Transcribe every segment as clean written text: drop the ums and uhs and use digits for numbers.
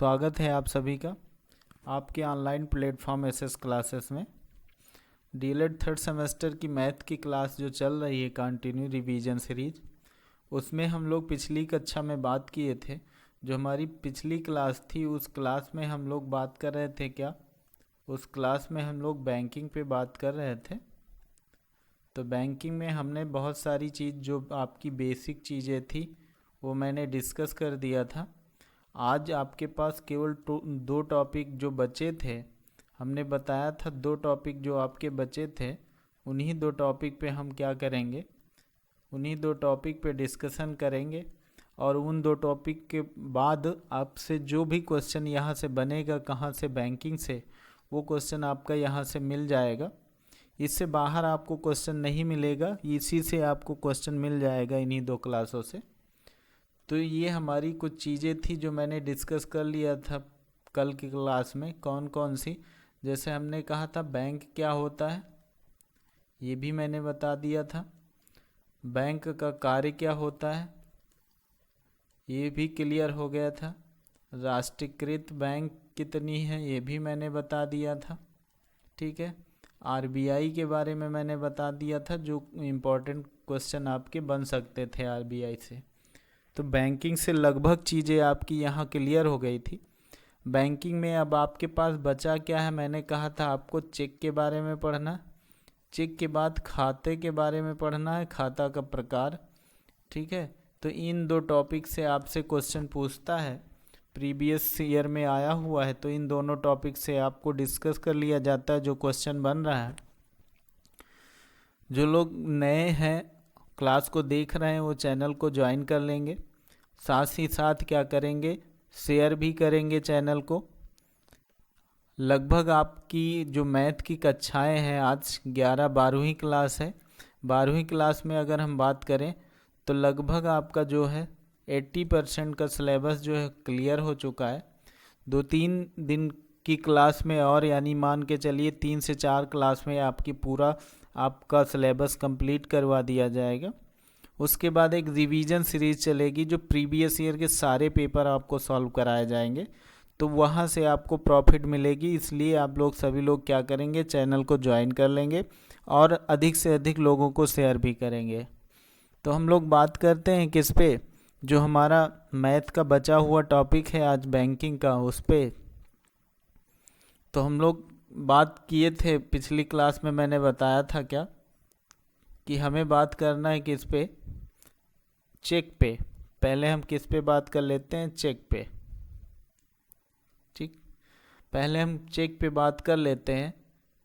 स्वागत है आप सभी का आपके ऑनलाइन प्लेटफॉर्म एसएस क्लासेस में। डीएलएड थर्ड सेमेस्टर की मैथ की क्लास जो चल रही है कंटिन्यू रिवीजन सीरीज, उसमें हम लोग पिछली कक्षा में बात किए थे। जो हमारी पिछली क्लास थी उस क्लास में हम लोग बात कर रहे थे उस क्लास में हम लोग बैंकिंग पे बात कर रहे थे। तो बैंकिंग में हमने बहुत सारी चीज़ जो आपकी बेसिक चीज़ें थी वो मैंने डिस्कस कर दिया था। आज आपके पास केवल दो टॉपिक जो बचे थे, हमने बताया था दो टॉपिक जो आपके बचे थे, उन्हीं दो टॉपिक पे हम क्या करेंगे, उन्हीं दो टॉपिक पे डिस्कशन करेंगे। और उन दो टॉपिक के बाद आपसे जो भी क्वेश्चन यहाँ से बनेगा, कहाँ से, बैंकिंग से, वो क्वेश्चन आपका यहाँ से मिल जाएगा। इससे बाहर आपको क्वेश्चन नहीं मिलेगा, इसी से आपको क्वेश्चन मिल जाएगा इन्हीं दो क्लासों से। तो ये हमारी कुछ चीज़ें थी जो मैंने डिस्कस कर लिया था कल की क्लास में। कौन कौन सी? जैसे हमने कहा था बैंक क्या होता है, ये भी मैंने बता दिया था। बैंक का कार्य क्या होता है, ये भी क्लियर हो गया था। राष्ट्रीयकृत बैंक कितनी है, ये भी मैंने बता दिया था। ठीक है। आरबीआई के बारे में मैंने बता दिया था, जो इम्पोर्टेंट क्वेश्चन आपके बन सकते थे आरबीआई से। तो बैंकिंग से लगभग चीज़ें आपकी यहाँ क्लियर हो गई थी। बैंकिंग में अब आपके पास बचा क्या है, मैंने कहा था आपको चेक के बारे में पढ़ना, चेक के बाद खाते के बारे में पढ़ना है, खाता का प्रकार। ठीक है। तो इन दो टॉपिक से आपसे क्वेश्चन पूछता है, प्रीवियस ईयर में आया हुआ है, तो इन दोनों टॉपिक से आपको डिस्कस कर लिया जाता है जो क्वेश्चन बन रहा है। जो लोग नए हैं, क्लास को देख रहे हैं, वो चैनल को ज्वाइन कर लेंगे। साथ ही साथ क्या करेंगे, शेयर भी करेंगे चैनल को। लगभग आपकी जो मैथ की कक्षाएं हैं, आज 12वीं क्लास है। 12वीं क्लास में अगर हम बात करें तो लगभग आपका जो है 80% का सिलेबस जो है क्लियर हो चुका है। 2-3 दिन की क्लास में और, यानी मान के चलिए 3 से 4 क्लास में आपकी पूरा आपका सिलेबस कंप्लीट करवा दिया जाएगा। उसके बाद एक रिवीजन सीरीज चलेगी जो प्रीवियस ईयर के सारे पेपर आपको सॉल्व कराए जाएंगे, तो वहाँ से आपको प्रॉफिट मिलेगी। इसलिए आप लोग सभी लोग क्या करेंगे, चैनल को ज्वाइन कर लेंगे और अधिक से अधिक लोगों को शेयर भी करेंगे। तो हम लोग बात करते हैं किस पे, जो हमारा मैथ का बचा हुआ टॉपिक है आज बैंकिंग का, उस पे। तो हम लोग बात किए थे पिछली क्लास में, मैंने बताया था क्या कि हमें बात करना है किस पे, चेक पे। पहले हम किस पे बात कर लेते हैं, चेक पे। ठीक, पहले हम चेक पे बात कर लेते हैं।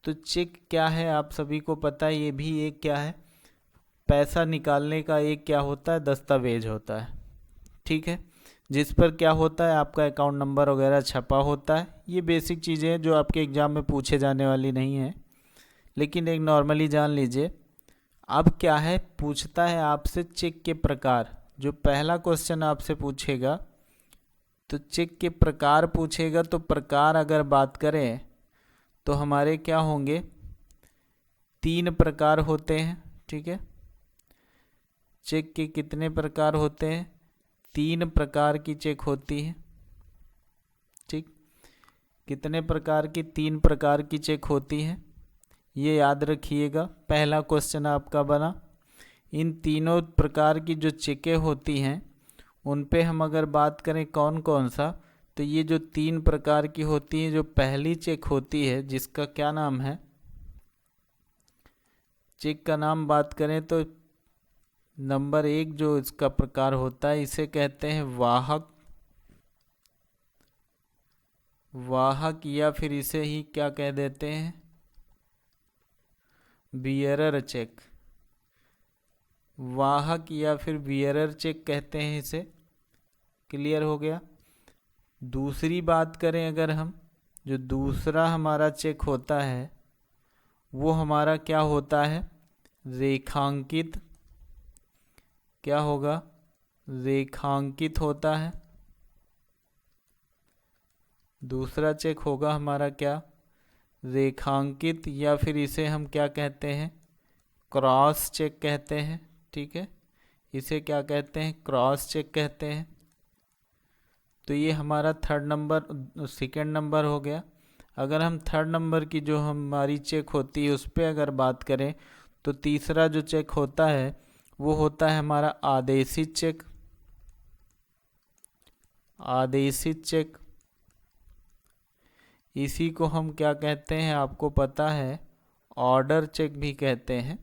तो चेक क्या है आप सभी को पता है, ये भी एक क्या है, पैसा निकालने का एक क्या होता है, दस्तावेज होता है। ठीक है, जिस पर क्या होता है, आपका अकाउंट नंबर वगैरह छपा होता है। ये बेसिक चीज़ें हैं जो आपके एग्ज़ाम में पूछे जाने वाली नहीं है, लेकिन एक नॉर्मली जान लीजिए। अब क्या है, पूछता है आपसे चेक के प्रकार। जो पहला क्वेश्चन आपसे पूछेगा तो चेक के प्रकार पूछेगा। तो प्रकार अगर बात करें तो हमारे क्या होंगे, 3 प्रकार होते हैं। ठीक है, चेक के कितने प्रकार होते हैं, 3 प्रकार की चेक होती है। ठीक, कितने प्रकार की, 3 प्रकार की चेक होती है, ये याद रखिएगा। पहला क्वेश्चन आपका बना। इन तीनों प्रकार की जो चेकें होती हैं उन पे हम अगर बात करें कौन कौन सा, तो ये जो 3 प्रकार की होती हैं, जो पहली चेक होती है जिसका क्या नाम है, चेक का नाम बात करें तो नंबर 1 जो इसका प्रकार होता है, इसे कहते हैं वाहक। वाहक, या फिर इसे ही क्या कह देते हैं, बियरर चेक। वाहक या फिर बियरर चेक कहते हैं इसे। क्लियर हो गया। दूसरी बात करें अगर हम, जो दूसरा हमारा चेक होता है वो हमारा क्या होता है, रेखांकित। क्या होगा, रेखांकित होता है। दूसरा चेक होगा हमारा क्या, रेखांकित, या फिर इसे हम क्या कहते हैं, क्रॉस चेक कहते हैं। ठीक है, इसे क्या कहते हैं, क्रॉस चेक कहते हैं। तो ये हमारा सेकंड नंबर हो गया। अगर हम थर्ड नंबर की जो हमारी चेक होती है उस पर अगर बात करें तो तीसरा जो चेक होता है वो होता है हमारा आदेशित चेक। आदेशित चेक, इसी को हम क्या कहते हैं आपको पता है, ऑर्डर चेक भी कहते हैं।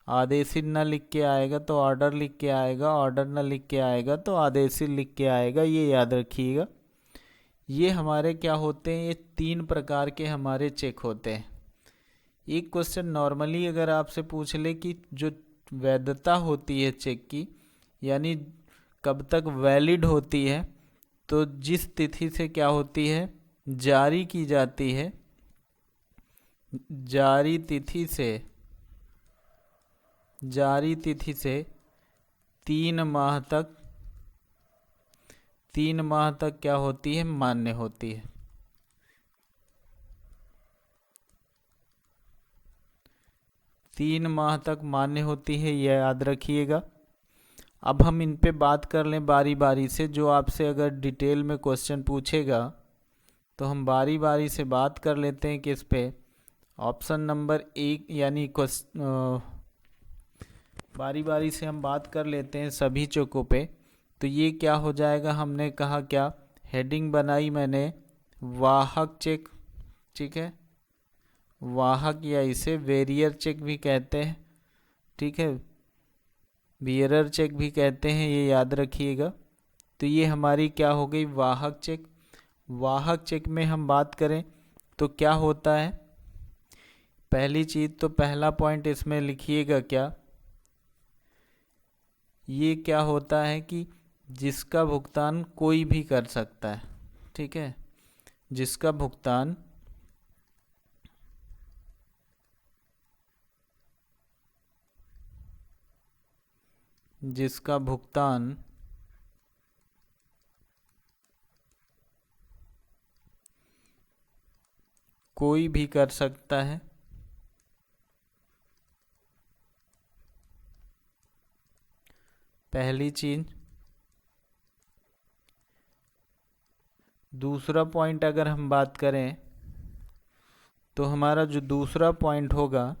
आदेशित न लिख के आएगा तो ऑर्डर लिख के आएगा, ऑर्डर न लिख के आएगा तो आदेशित लिख के आएगा, ये याद रखिएगा। ये हमारे क्या होते हैं, ये 3 प्रकार के हमारे चेक होते हैं। एक क्वेश्चन नॉर्मली अगर आपसे पूछ ले कि जो वैधता होती है चेक की, यानी कब तक वैलिड होती है, तो जिस तिथि से क्या होती है, जारी की जाती है, जारी तिथि से 3 माह तक क्या होती है, मान्य होती है। 3 माह तक मान्य होती है, यह याद रखिएगा। अब हम इन पे बात कर लें बारी बारी से। जो आपसे अगर डिटेल में क्वेश्चन पूछेगा तो हम बारी बारी से बात कर लेते हैं किस पे, ऑप्शन नंबर 1, यानी बारी बारी से हम बात कर लेते हैं सभी चेकों पे। तो ये क्या हो जाएगा, हमने कहा क्या, हेडिंग बनाई मैंने वाहक चेक, ठीक है, वाहक या इसे वेरियर चेक भी कहते हैं, ठीक है, बियरर चेक भी कहते हैं, ये याद रखिएगा। तो ये हमारी क्या हो गई, वाहक चेक। वाहक चेक में हम बात करें तो क्या होता है, पहली चीज तो पहला पॉइंट इसमें लिखिएगा क्या, ये क्या होता है कि जिसका भुगतान कोई भी कर सकता है, ठीक है, जिसका भुगतान कोई भी कर सकता है, पहली चीज। दूसरा पॉइंट अगर हम बात करें तो हमारा जो दूसरा पॉइंट होगा,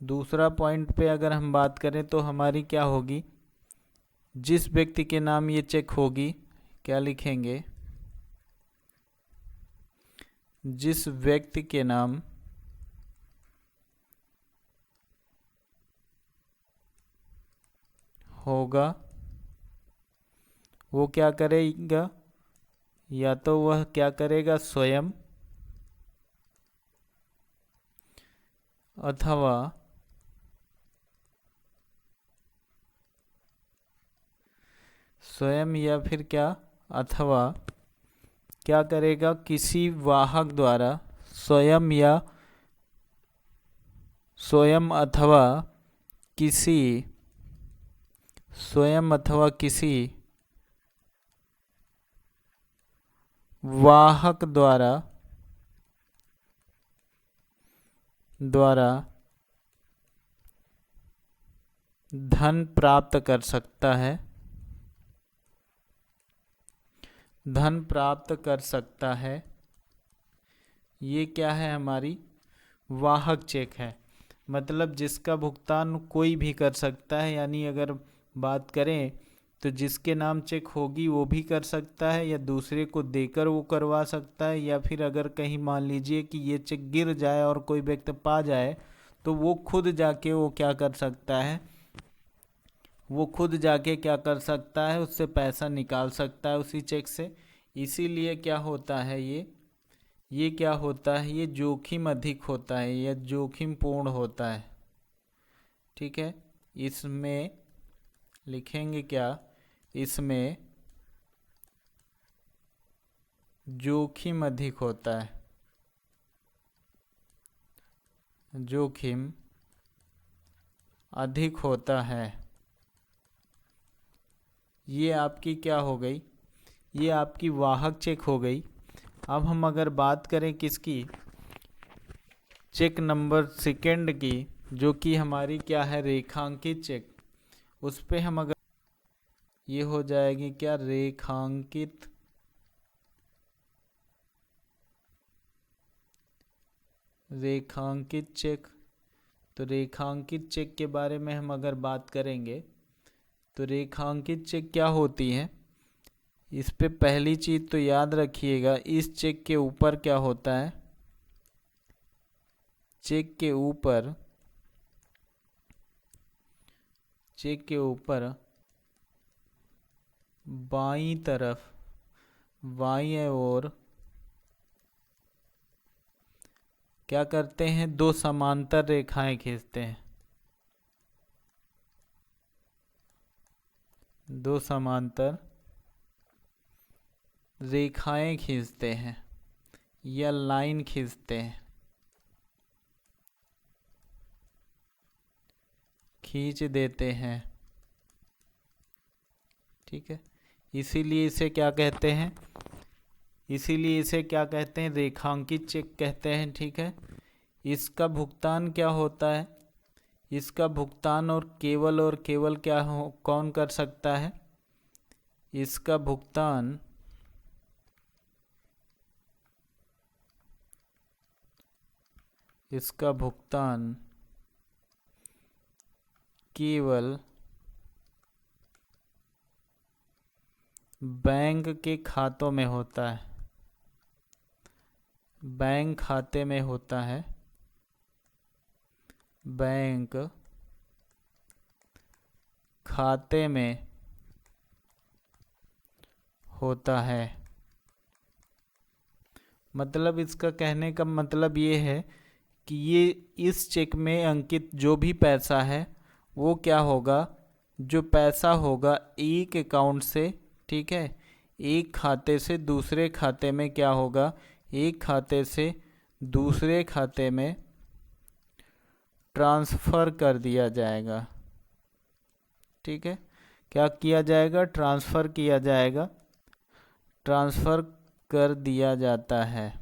दूसरा पॉइंट पे अगर हम बात करें तो हमारी क्या होगी, जिस व्यक्ति के नाम ये चेक होगी, क्या लिखेंगे, जिस व्यक्ति के नाम होगा वो क्या करेगा, या तो वह क्या करेगा, स्वयं अथवा या फिर क्या, अथवा क्या करेगा, किसी वाहक द्वारा स्वयं अथवा किसी वाहक द्वारा धन प्राप्त कर सकता है, धन प्राप्त कर सकता है। ये क्या है, हमारी वाहक चेक है, मतलब जिसका भुगतान कोई भी कर सकता है। यानी अगर बात करें तो जिसके नाम चेक होगी वो भी कर सकता है, या दूसरे को देकर वो करवा सकता है, या फिर अगर कहीं मान लीजिए कि ये चेक गिर जाए और कोई व्यक्ति पा जाए तो वो खुद जाके वो क्या कर सकता है, वो खुद जाके क्या कर सकता है, उससे पैसा निकाल सकता है उसी चेक से। इसीलिए क्या होता है, ये क्या होता है, ये जोखिम अधिक होता है, यह जोखिम पूर्ण होता है, ठीक है। इसमें लिखेंगे क्या, इसमें जोखिम अधिक होता है, जोखिम अधिक होता है। ये आपकी क्या हो गई, ये आपकी वाहक चेक हो गई। अब हम अगर बात करें किसकी, चेक नंबर सेकंड की, जो कि हमारी क्या है, रेखांकित चेक, उस पे हम अगर ये हो जाएगी क्या, रेखांकित चेक। तो रेखांकित चेक के बारे में हम अगर बात करेंगे तो रेखांकित चेक क्या होती है, इस पे पहली चीज तो याद रखिएगा, इस चेक के ऊपर क्या होता है, चेक के ऊपर बाईं ओर क्या करते हैं, दो समांतर रेखाएं खींचते हैं, दो समांतर रेखाएं खींचते हैं या लाइन खींचते हैं, खींच देते हैं। ठीक है, इसीलिए इसे क्या कहते हैं, रेखांकित चेक कहते हैं। ठीक है, इसका भुगतान क्या होता है, इसका भुगतान और केवल क्या कौन कर सकता है, इसका भुगतान केवल बैंक के खातों में होता है, बैंक खाते में होता है, बैंक खाते में होता है। मतलब इसका कहने का मतलब ये है कि ये इस चेक में अंकित जो भी पैसा है वो क्या होगा, जो पैसा होगा एक अकाउंट से, ठीक है, एक खाते से दूसरे खाते में क्या होगा, एक खाते से दूसरे खाते में ट्रांसफ़र कर दिया जाएगा। ठीक है, क्या किया जाएगा, ट्रांसफ़र किया जाएगा, ट्रांसफ़र कर दिया जाता है।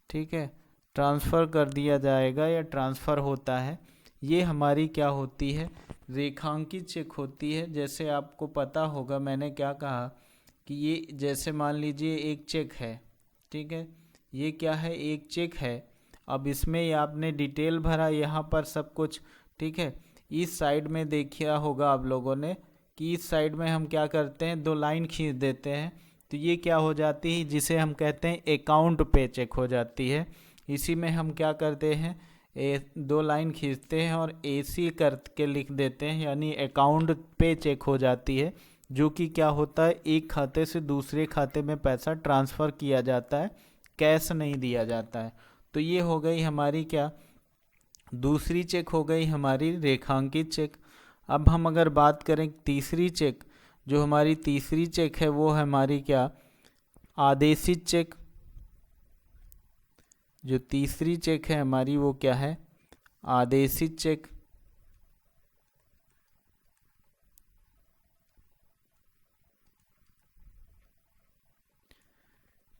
ठीक है, ट्रांसफ़र कर दिया जाएगा या ट्रांसफ़र होता है। ये हमारी क्या होती है, रेखांकित चेक होती है। जैसे आपको पता होगा मैंने क्या कहा कि ये जैसे मान लीजिए एक चेक है, ठीक है, ये क्या है, एक चेक है। अब इसमें आपने डिटेल भरा यहाँ पर सब कुछ, ठीक है। इस साइड में देखिए होगा आप लोगों ने कि इस साइड में हम क्या करते हैं, दो लाइन खींच देते हैं, तो ये क्या हो जाती है, जिसे हम कहते हैं अकाउंट पे चेक हो जाती है। इसी में हम क्या करते हैं, दो लाइन खींचते हैं और AC करके लिख देते हैं, यानी अकाउंट पे चेक हो जाती है, जो कि क्या होता है, एक खाते से दूसरे खाते में पैसा ट्रांसफ़र किया जाता है, कैश नहीं दिया जाता है। तो ये हो गई हमारी क्या, दूसरी चेक हो गई हमारी रेखांकित चेक। अब हम अगर बात करें तीसरी चेक, जो हमारी तीसरी चेक है वो है हमारी क्या, आदेशित चेक। जो तीसरी चेक है हमारी वो क्या है, आदेशित चेक।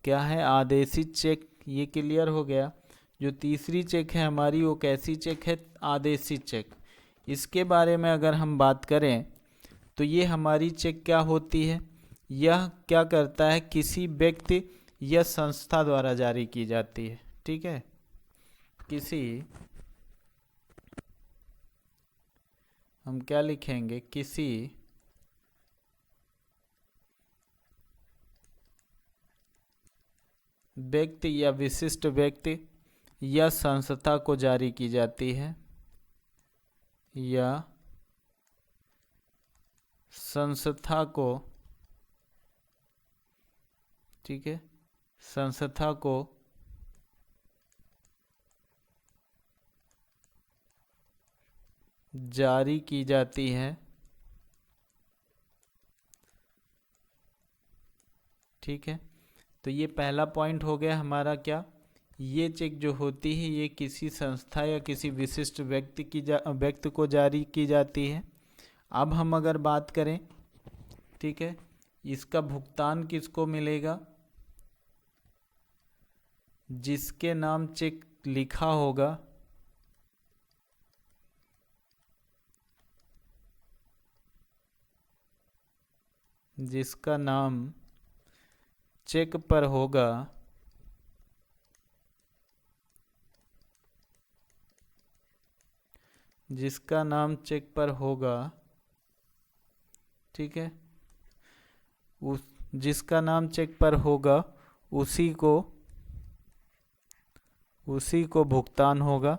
क्या है, आदेशित चेक। ये क्लियर हो गया। जो तीसरी चेक है हमारी वो कैसी चेक है, आदेशित चेक। इसके बारे में अगर हम बात करें तो ये हमारी चेक क्या होती है, यह क्या करता है, किसी व्यक्ति या संस्था द्वारा जारी की जाती है। ठीक है, किसी, हम क्या लिखेंगे, किसी व्यक्ति या विशिष्ट व्यक्ति या संस्था को जारी की जाती है, या संस्था को, ठीक है, संस्था को जारी की जाती है। ठीक है, तो ये पहला पॉइंट हो गया हमारा क्या, ये चेक जो होती है ये किसी संस्था या किसी विशिष्ट व्यक्ति को जारी की जाती है। अब हम अगर बात करें, ठीक है, इसका भुगतान किसको मिलेगा, जिसके नाम चेक लिखा होगा जिसका नाम चेक पर होगा जिसका नाम चेक पर होगा, ठीक है, उस जिसका नाम चेक पर होगा उसी को भुगतान होगा।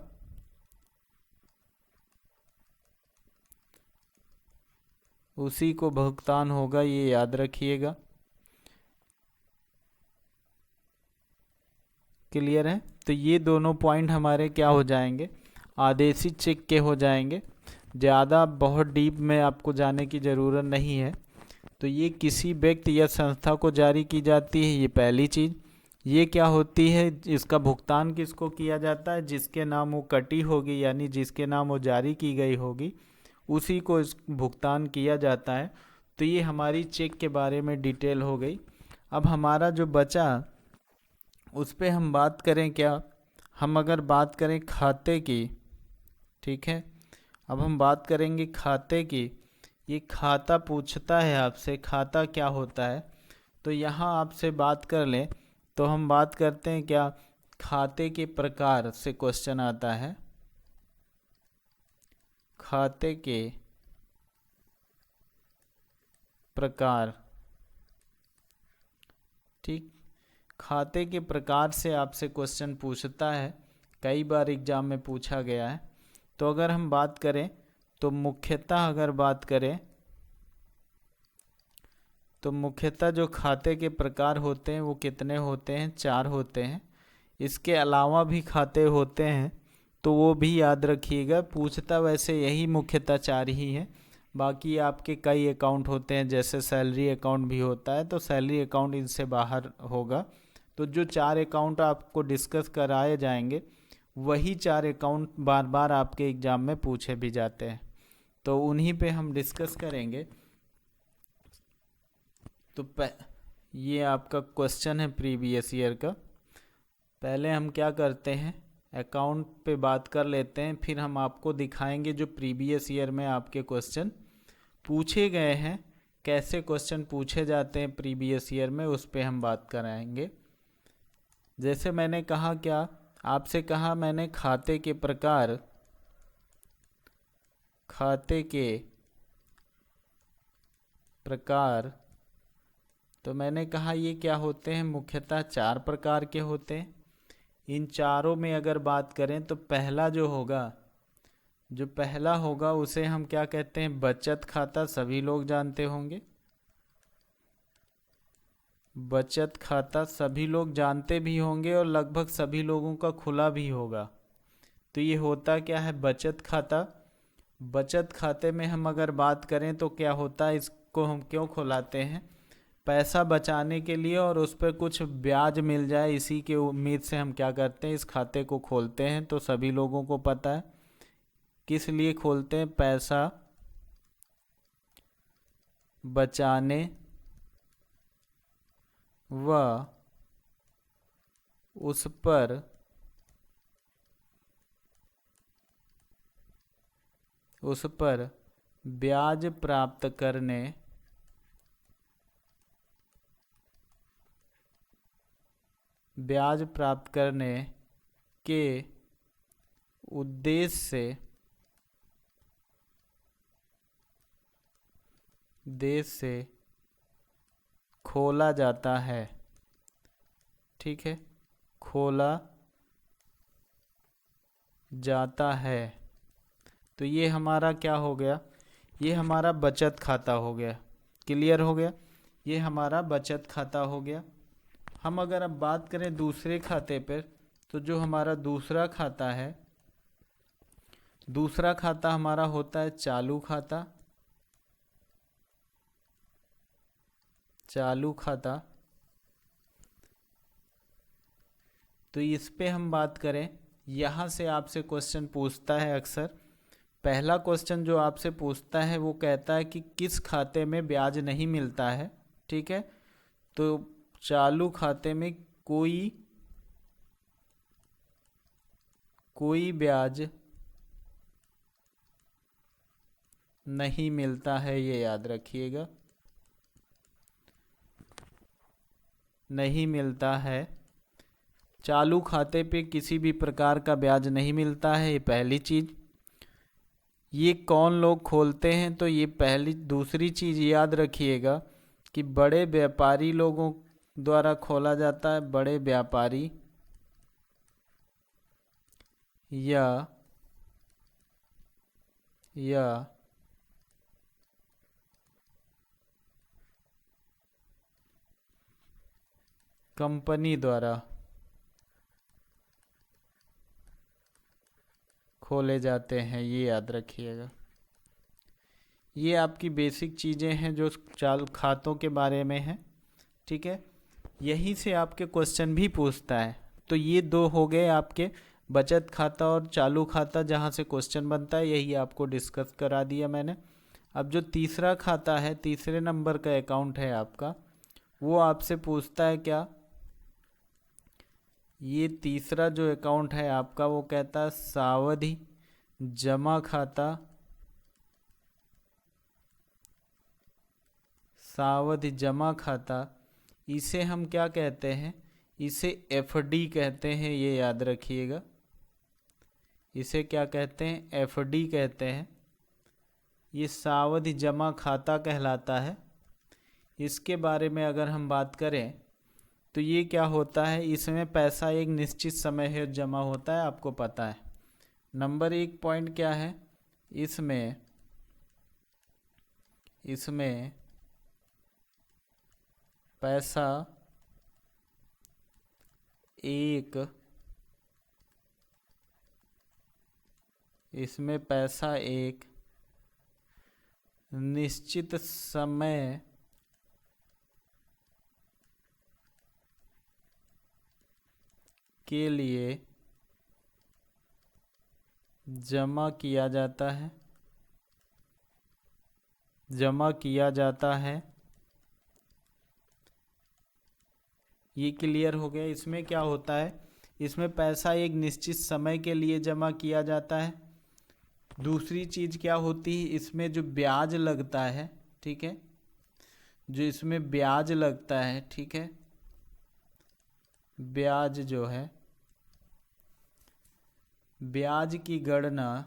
उसी को भुगतान होगा, ये याद रखिएगा। क्लियर है? तो ये दोनों पॉइंट हमारे क्या हो जाएंगे, आदेशित चेक के हो जाएंगे। ज़्यादा बहुत डीप में आपको जाने की ज़रूरत नहीं है। तो ये किसी व्यक्ति या संस्था को जारी की जाती है, ये पहली चीज़। ये क्या होती है, इसका भुगतान किसको किया जाता है, जिसके नाम वो कटी होगी, यानी जिसके नाम वो जारी की गई होगी उसी को इस भुगतान किया जाता है। तो ये हमारी चेक के बारे में डिटेल हो गई। अब हमारा जो बचा उस पे हम बात करें क्या, हम अगर बात करें खाते की, ठीक है, अब हम बात करेंगे खाते की। ये खाता पूछता है आपसे खाता क्या होता है, तो यहाँ आपसे बात कर लें तो हम बात करते हैं क्या, खाते के प्रकार से क्वेश्चन आता है। खाते के प्रकार, ठीक, खाते के प्रकार से आपसे क्वेश्चन पूछता है, कई बार एग्जाम में पूछा गया है। तो अगर हम बात करें तो मुख्यतः अगर बात करें तो मुख्यतः जो खाते के प्रकार होते हैं वो कितने होते हैं, 4 होते हैं। इसके अलावा भी खाते होते हैं तो वो भी याद रखिएगा। पूछता वैसे यही मुख्यतः 4 ही है, बाकी आपके कई अकाउंट होते हैं, जैसे सैलरी अकाउंट भी होता है, तो सैलरी अकाउंट इनसे बाहर होगा। तो जो 4 अकाउंट आपको डिस्कस कराए जाएंगे वही 4 अकाउंट बार बार आपके एग्ज़ाम में पूछे भी जाते हैं, तो उन्हीं पे हम डिस्कस करेंगे। तो ये आपका क्वेश्चन है प्रीवियस ईयर का। पहले हम क्या करते हैं, अकाउंट पे बात कर लेते हैं, फिर हम आपको दिखाएंगे जो प्रीवियस ईयर में आपके क्वेश्चन पूछे गए हैं, कैसे क्वेश्चन पूछे जाते हैं प्रीवियस ईयर में, उस पे हम बात कराएंगे। जैसे मैंने कहा, क्या आपसे कहा मैंने, खाते के प्रकार, खाते के प्रकार, तो मैंने कहा ये क्या होते हैं, मुख्यतः 4 प्रकार के होते हैं। इन चारों में अगर बात करें तो पहला जो पहला होगा उसे हम क्या कहते हैं, बचत खाता, सभी लोग जानते होंगे। बचत खाता सभी लोग जानते भी होंगे और लगभग सभी लोगों का खुला भी होगा। तो ये होता क्या है, बचत खाता। बचत खाते में हम अगर बात करें तो क्या होता है, इसको हम क्यों खुलाते हैं, पैसा बचाने के लिए और उस पर कुछ ब्याज मिल जाए, इसी के उम्मीद से हम क्या करते हैं, इस खाते को खोलते हैं। तो सभी लोगों को पता है किस लिए खोलते हैं, पैसा बचाने व उस पर ब्याज प्राप्त करने के उद्देश्य से खोला जाता है, ठीक है, खोला जाता है। तो ये हमारा क्या हो गया, ये हमारा बचत खाता हो गया। क्लियर हो गया, ये हमारा बचत खाता हो गया। हम अगर अब बात करें दूसरे खाते पर, तो जो हमारा दूसरा खाता है, दूसरा खाता हमारा होता है चालू खाता। चालू खाता, तो इस पे हम बात करें, यहाँ से आपसे क्वेश्चन पूछता है अक्सर। पहला क्वेश्चन जो आपसे पूछता है वो कहता है कि किस खाते में ब्याज नहीं मिलता है, ठीक है। तो चालू खाते में कोई कोई ब्याज नहीं मिलता है, ये याद रखिएगा, नहीं मिलता है। चालू खाते पे किसी भी प्रकार का ब्याज नहीं मिलता है, ये पहली चीज। ये कौन लोग खोलते हैं, तो ये पहली। दूसरी चीज याद रखिएगा कि बड़े व्यापारी लोगों द्वारा खोला जाता है, बड़े व्यापारी या कंपनी द्वारा खोले जाते हैं, ये याद रखिएगा। ये आपकी बेसिक चीज़ें हैं जो चालू खातों के बारे में हैं, ठीक है। यहीं से आपके क्वेश्चन भी पूछता है। तो ये दो हो गए आपके, बचत खाता और चालू खाता, जहाँ से क्वेश्चन बनता है, यही आपको डिस्कस करा दिया मैंने। अब जो तीसरा खाता है, तीसरे नंबर का अकाउंट है आपका, वो आपसे पूछता है क्या, ये तीसरा जो अकाउंट है आपका, वो कहता है सावधि जमा खाता, सावधि जमा खाता। इसे हम क्या कहते हैं, इसे एफडी कहते हैं, ये याद रखिएगा। इसे क्या कहते हैं, एफडी कहते हैं। ये सावधि जमा खाता कहलाता है। इसके बारे में अगर हम बात करें तो ये क्या होता है, इसमें पैसा एक निश्चित समय है जमा होता है, आपको पता है। नंबर 1 पॉइंट क्या है, इसमें पैसा एक निश्चित समय के लिए जमा किया जाता है। ये क्लियर हो गया। इसमें क्या होता है, इसमें पैसा एक निश्चित समय के लिए जमा किया जाता है। दूसरी चीज़ क्या होती है, इसमें जो ब्याज लगता है, ठीक है, जो इसमें ब्याज लगता है, ठीक है, ब्याज जो है, ब्याज की गणना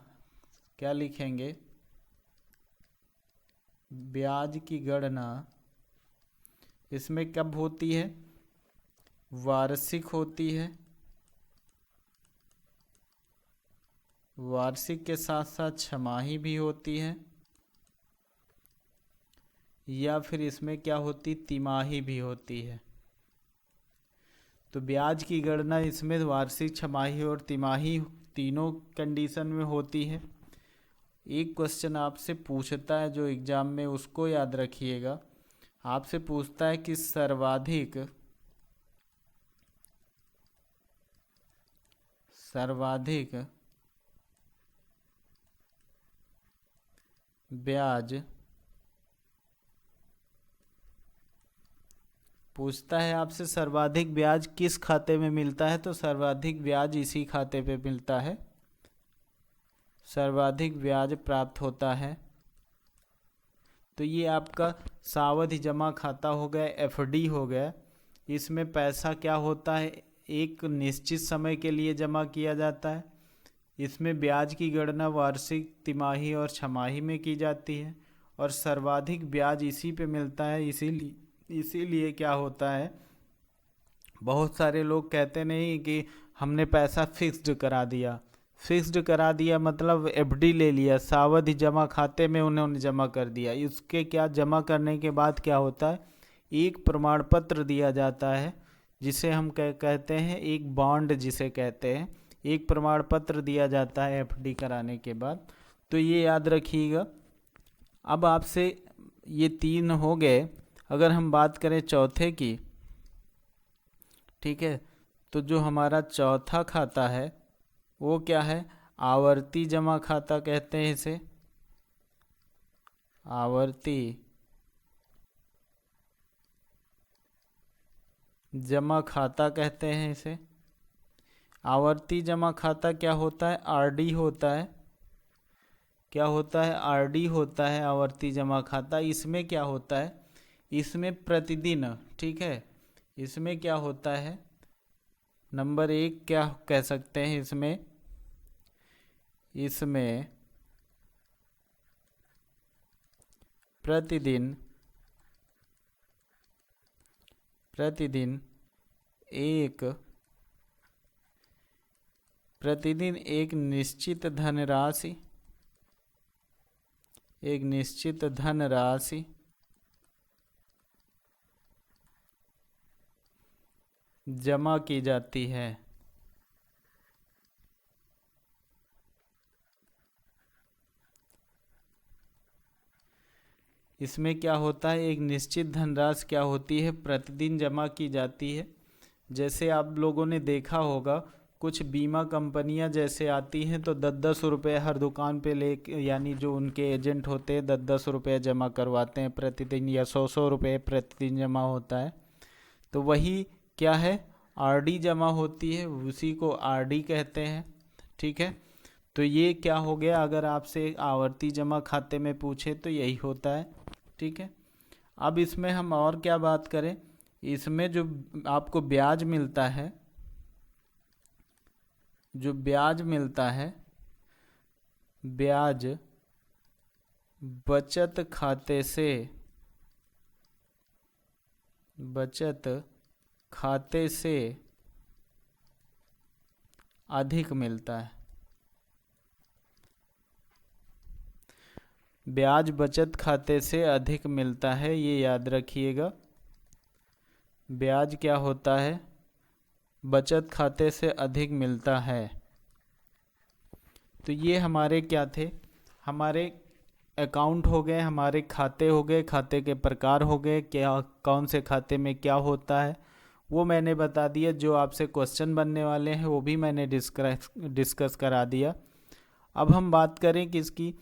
क्या लिखेंगे, ब्याज की गणना इसमें कब होती है, वार्षिक होती है। वार्षिक के साथ साथ छमाही भी होती है, या फिर इसमें क्या होती, तिमाही भी होती है। तो ब्याज की गणना इसमें वार्षिक, छमाही और तिमाही तीनों कंडीशन में होती है। एक क्वेश्चन आपसे पूछता है जो एग्जाम में, उसको याद रखिएगा। आपसे पूछता है कि सर्वाधिक ब्याज पूछता है आपसे, सर्वाधिक ब्याज किस खाते में मिलता है, तो सर्वाधिक ब्याज इसी खाते पे मिलता है, सर्वाधिक ब्याज प्राप्त होता है। तो ये आपका सावधि जमा खाता हो गया, एफडी हो गया। इसमें पैसा क्या होता है, एक निश्चित समय के लिए जमा किया जाता है। इसमें ब्याज की गणना वार्षिक, तिमाही और छमाही में की जाती है, और सर्वाधिक ब्याज इसी पे मिलता है। इसीलिए क्या होता है, बहुत सारे लोग कहते नहीं कि हमने पैसा फिक्स्ड करा दिया। फिक्स्ड करा दिया मतलब एफडी ले लिया, सावधि जमा खाते में उन्होंने जमा कर दिया। इसके क्या, जमा करने के बाद क्या होता है, एक प्रमाण पत्र दिया जाता है, जिसे हम कहते हैं एक बॉन्ड, जिसे कहते हैं एक प्रमाण पत्र दिया जाता है एफडी कराने के बाद। तो ये याद रखिएगा। अब आपसे ये 3 हो गए। अगर हम बात करें चौथे की, ठीक है, तो जो हमारा चौथा खाता है वो क्या है, आवर्ती जमा खाता कहते हैं इसे, आवर्ती जमा खाता कहते हैं इसे। आवर्ती जमा खाता क्या होता है? आरडी होता है। क्या होता है? आरडी होता है आवर्ती जमा खाता। इसमें क्या होता है? इसमें प्रतिदिन, ठीक है, इसमें क्या होता है? नंबर एक क्या कह सकते हैं इसमें? इसमें प्रतिदिन एक निश्चित धनराशि जमा की जाती है। इसमें क्या होता है? एक निश्चित धनराशि क्या होती है? प्रतिदिन जमा की जाती है। जैसे आप लोगों ने देखा होगा, कुछ बीमा कंपनियां जैसे आती हैं तो 10-10 रुपये हर दुकान पे ले, यानी जो उनके एजेंट होते हैं 10-10 रुपये जमा करवाते हैं प्रतिदिन, या 100-100 रुपये प्रतिदिन जमा होता है। तो वही क्या है? आरडी जमा होती है, उसी को आरडी कहते हैं। ठीक है, तो ये क्या हो गया? अगर आपसे आवर्ती जमा खाते में पूछे तो यही होता है। ठीक है, अब इसमें हम और क्या बात करें? इसमें जो आपको ब्याज मिलता है, ब्याज बचत खाते से अधिक मिलता है। ब्याज बचत खाते से अधिक मिलता है, ये याद रखिएगा। ब्याज क्या होता है? बचत खाते से अधिक मिलता है। तो ये हमारे क्या थे? हमारे अकाउंट हो गए, हमारे खाते हो गए, खाते के प्रकार हो गए, क्या कौन से खाते में क्या होता है वो मैंने बता दिया। जो आपसे क्वेश्चन बनने वाले हैं वो भी मैंने डिस्कस करा दिया। अब हम बात करें किसकी?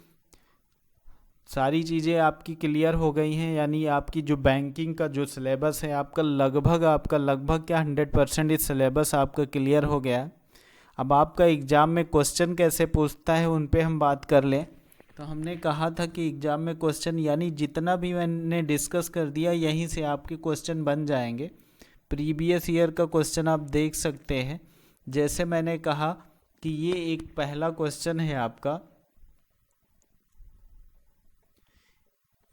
सारी चीज़ें आपकी क्लियर हो गई हैं, यानी आपकी जो बैंकिंग का जो सिलेबस है आपका लगभग क्या 100% इस सिलेबस आपका क्लियर हो गया। अब आपका एग्ज़ाम में क्वेश्चन कैसे पूछता है उन पे हम बात कर लें। तो हमने कहा था कि एग्ज़ाम में क्वेश्चन, यानी जितना भी मैंने डिस्कस कर दिया यहीं से आपके क्वेश्चन बन जाएंगे। प्रीवियस ईयर का क्वेश्चन आप देख सकते हैं। जैसे मैंने कहा कि ये एक पहला क्वेश्चन है आपका,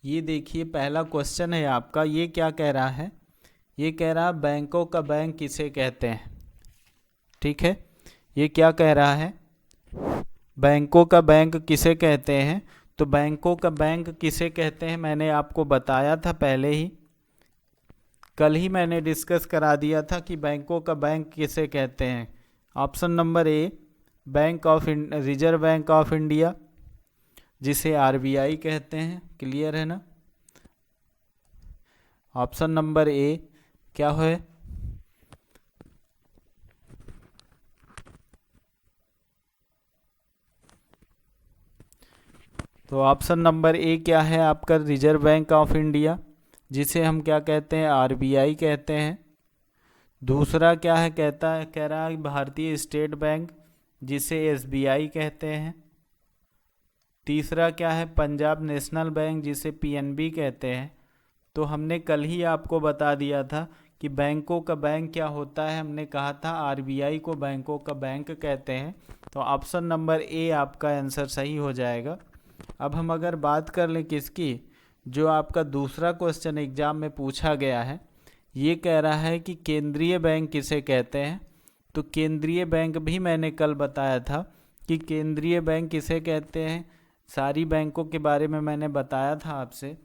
ये देखिए पहला क्वेश्चन है आपका। ये क्या कह रहा है? ये कह रहा है बैंकों का बैंक किसे कहते हैं। ठीक है, ये क्या कह रहा है? बैंकों का बैंक किसे कहते हैं? तो बैंकों का बैंक किसे कहते हैं मैंने आपको बताया था पहले ही, कल ही मैंने डिस्कस करा दिया था कि बैंकों का बैंक किसे कहते हैं। Option number A, reserve bank of India, जिसे आरबीआई कहते हैं। क्लियर है ना? ऑप्शन नंबर ए क्या है? तो ऑप्शन नंबर ए क्या है आपका? रिजर्व बैंक ऑफ इंडिया, जिसे हम क्या कहते हैं? आरबीआई कहते हैं। दूसरा क्या है? कह रहा है भारतीय स्टेट बैंक, जिसे एसबीआई कहते हैं। तीसरा क्या है? पंजाब नेशनल बैंक, जिसे पीएनबी कहते हैं। तो हमने कल ही आपको बता दिया था कि बैंकों का बैंक क्या होता है। हमने कहा था आरबीआई को बैंकों का बैंक कहते हैं। तो ऑप्शन नंबर ए आपका आंसर सही हो जाएगा। अब हम अगर बात कर लें किसकी, जो आपका दूसरा क्वेश्चन एग्जाम में पूछा गया है, ये कह रहा है कि केंद्रीय बैंक किसे कहते हैं। तो केंद्रीय बैंक भी मैंने कल बताया था कि केंद्रीय बैंक किसे कहते हैं। सारी बैंकों के बारे में मैंने बताया था आपसे।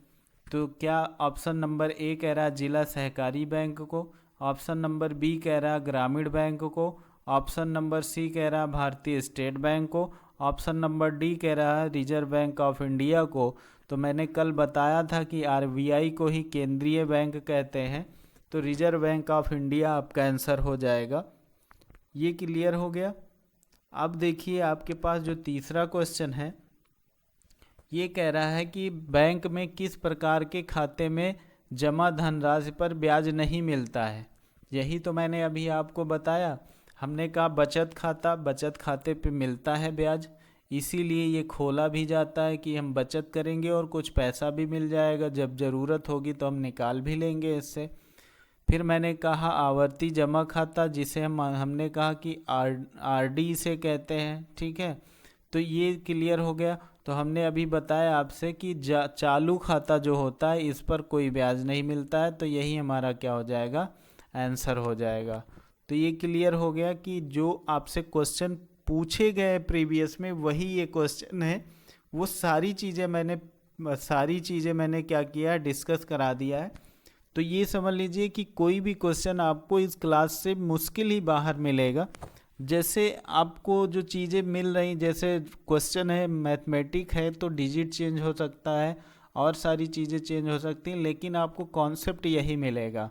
तो क्या ऑप्शन नंबर ए कह रहा है जिला सहकारी बैंक को, ऑप्शन नंबर बी कह रहा है ग्रामीण बैंक को, ऑप्शन नंबर सी कह रहा है भारतीय स्टेट बैंक को, ऑप्शन नंबर डी कह रहा है रिजर्व बैंक ऑफ इंडिया को। तो मैंने कल बताया था कि आरबीआई को ही केंद्रीय बैंक कहते हैं। तो रिजर्व बैंक ऑफ इंडिया आपका आंसर हो जाएगा। ये क्लियर हो गया। अब देखिए आपके पास जो तीसरा क्वेश्चन है, ये कह रहा है कि बैंक में किस प्रकार के खाते में जमा धनराशि पर ब्याज नहीं मिलता है। यही तो मैंने अभी आपको बताया। हमने कहा बचत खाता, बचत खाते पे मिलता है ब्याज, इसीलिए ये खोला भी जाता है कि हम बचत करेंगे और कुछ पैसा भी मिल जाएगा, जब ज़रूरत होगी तो हम निकाल भी लेंगे इससे। फिर मैंने कहा आवर्ती जमा खाता, जिसे हमने कहा कि आरडी इसे कहते हैं, ठीक है। तो ये क्लियर हो गया। तो हमने अभी बताया आपसे कि चालू खाता जो होता है इस पर कोई ब्याज नहीं मिलता है, तो यही हमारा क्या हो जाएगा, आंसर हो जाएगा। तो ये क्लियर हो गया कि जो आपसे क्वेश्चन पूछे गए प्रीवियस में वही ये क्वेश्चन है। वो सारी चीज़ें मैंने क्या किया, डिस्कस करा दिया है। तो ये समझ लीजिए कि कोई भी क्वेश्चन आपको इस क्लास से मुश्किल ही बाहर मिलेगा। जैसे आपको जो चीज़ें मिल रही, जैसे क्वेश्चन है मैथमेटिक है तो डिजिट चेंज हो सकता है और सारी चीज़ें चेंज हो सकती हैं, लेकिन आपको कॉन्सेप्ट यही मिलेगा।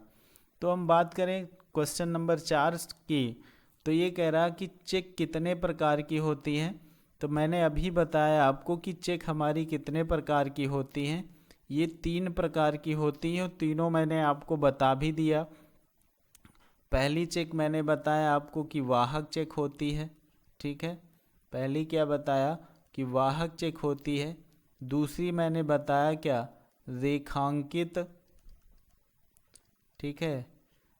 तो हम बात करें क्वेश्चन नंबर 4 की, तो ये कह रहा कि चेक कितने प्रकार की होती हैं। तो मैंने अभी बताया आपको कि चेक हमारी कितने प्रकार की होती हैं। ये 3 प्रकार की होती हैं और तीनों मैंने आपको बता भी दिया। पहली चेक मैंने बताया आपको कि वाहक चेक होती है, ठीक है। पहली क्या बताया कि वाहक चेक होती है। दूसरी मैंने बताया क्या, रेखांकित, ठीक है,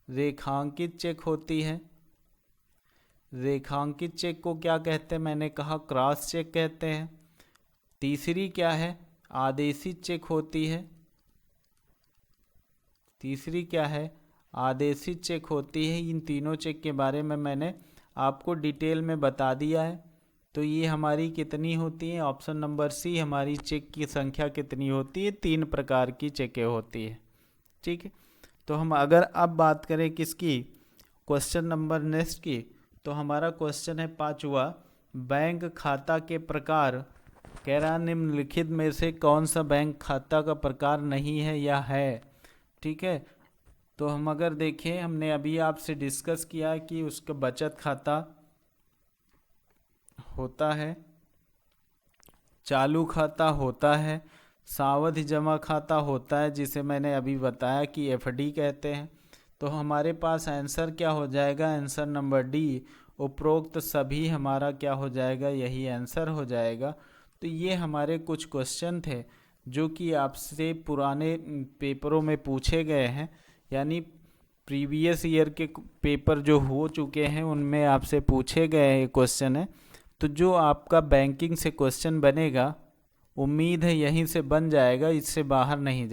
रेखांकित चेक होती है। रेखांकित चेक को क्या कहते हैं, मैंने कहा क्रॉस चेक कहते हैं। तीसरी क्या है, आदेशित चेक होती है। तीसरी क्या है, आदेशित चेक होती है। इन तीनों चेक के बारे में मैंने आपको डिटेल में बता दिया है। तो ये हमारी कितनी होती है, ऑप्शन नंबर सी, हमारी चेक की संख्या कितनी होती है, 3 प्रकार की चेकें होती है, ठीक है। तो हम अगर अब बात करें किसकी, क्वेश्चन नंबर नेक्स्ट की, तो हमारा क्वेश्चन है 5वां, बैंक खाता के प्रकार। कह रहा निम्नलिखित में से कौन सा बैंक खाता का प्रकार नहीं है या है, ठीक है। तो हम अगर देखें, हमने अभी आपसे डिस्कस किया कि उसका बचत खाता होता है, चालू खाता होता है, सावधि जमा खाता होता है, जिसे मैंने अभी बताया कि एफडी कहते हैं। तो हमारे पास आंसर क्या हो जाएगा, आंसर नंबर डी, उपरोक्त सभी हमारा क्या हो जाएगा, यही आंसर हो जाएगा। तो ये हमारे कुछ क्वेश्चन थे जो कि आपसे पुराने पेपरों में पूछे गए हैं, यानी प्रीवियस ईयर के पेपर जो हो चुके हैं उनमें आपसे पूछे गए क्वेश्चन है। तो जो आपका बैंकिंग से क्वेश्चन बनेगा, उम्मीद है यहीं से बन जाएगा, इससे बाहर नहीं